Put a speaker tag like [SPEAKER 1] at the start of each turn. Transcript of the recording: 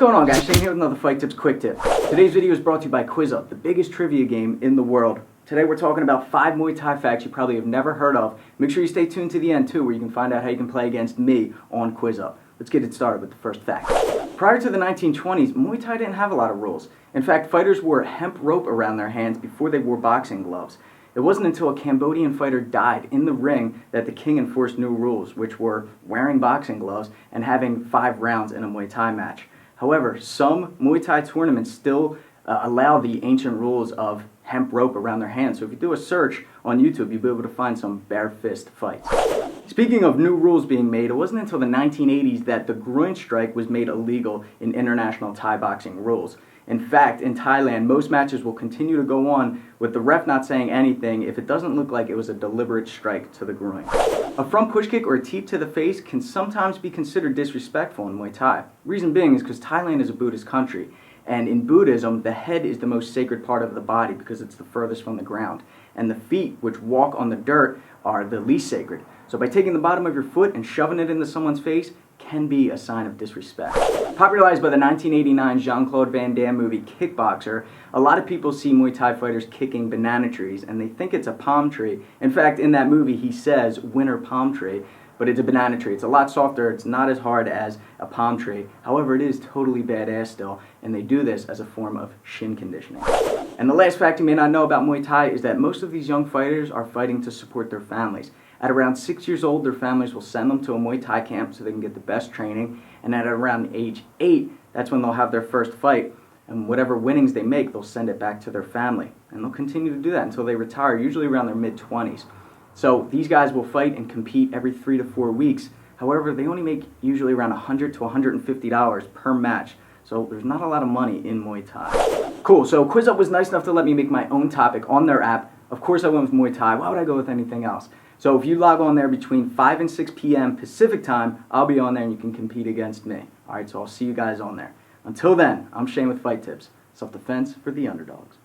[SPEAKER 1] What's going on, guys? Shane here with another Fight Tips Quick Tip. Today's video is brought to you by QuizUp, the biggest trivia game in the world. Today we're talking about 5 Muay Thai facts you probably have never heard of. Make sure you stay tuned to the end too, where you can find out how you can play against me on QuizUp. Let's get it started with the first fact. Prior to the 1920s, Muay Thai didn't have a lot of rules. In fact, fighters wore hemp rope around their hands before they wore boxing gloves. It wasn't until a Cambodian fighter died in the ring that the king enforced new rules, which were wearing boxing gloves and having 5 rounds in a Muay Thai match. However, some Muay Thai tournaments still allow the ancient rules of hemp rope around their hands. So if you do a search on YouTube, you'll be able to find some bare fist fights. Speaking of new rules being made, it wasn't until the 1980s that the Groin Strike was made illegal in international Thai boxing rules. In fact, in Thailand, most matches will continue to go on with the ref not saying anything if it doesn't look like it was a deliberate strike to the groin. A front push kick or a teep to the face can sometimes be considered disrespectful in Muay Thai. Reason being is because Thailand is a Buddhist country, and in Buddhism, the head is the most sacred part of the body because it's the furthest from the ground, and the feet, which walk on the dirt, are the least sacred. So by taking the bottom of your foot and shoving it into someone's face can be a sign of disrespect. Popularized by the 1989 Jean-Claude Van Damme movie Kickboxer, a lot of people see Muay Thai fighters kicking banana trees and they think it's a palm tree. In fact, in that movie he says winter palm tree, but it's a banana tree. It's a lot softer, it's not as hard as a palm tree. However, it is totally badass still, and they do this as a form of shin conditioning. And the last fact you may not know about Muay Thai is that most of these young fighters are fighting to support their families. At around 6 years old, their families will send them to a Muay Thai camp so they can get the best training, and at around age 8, that's when they'll have their first fight, and whatever winnings they make, they'll send it back to their family. And they'll continue to do that until they retire, usually around their mid-20s. So these guys will fight and compete every 3 to 4 weeks. However, they only make usually around $100 to $150 per match. So there's not a lot of money in Muay Thai. Cool, so QuizUp was nice enough to let me make my own topic on their app. Of course I went with Muay Thai. Why would I go with anything else? So if you log on there between 5 and 6 p.m. Pacific time, I'll be on there and you can compete against me. Alright, so I'll see you guys on there. Until then, I'm Shane with Fight Tips. Self-defense for the underdogs.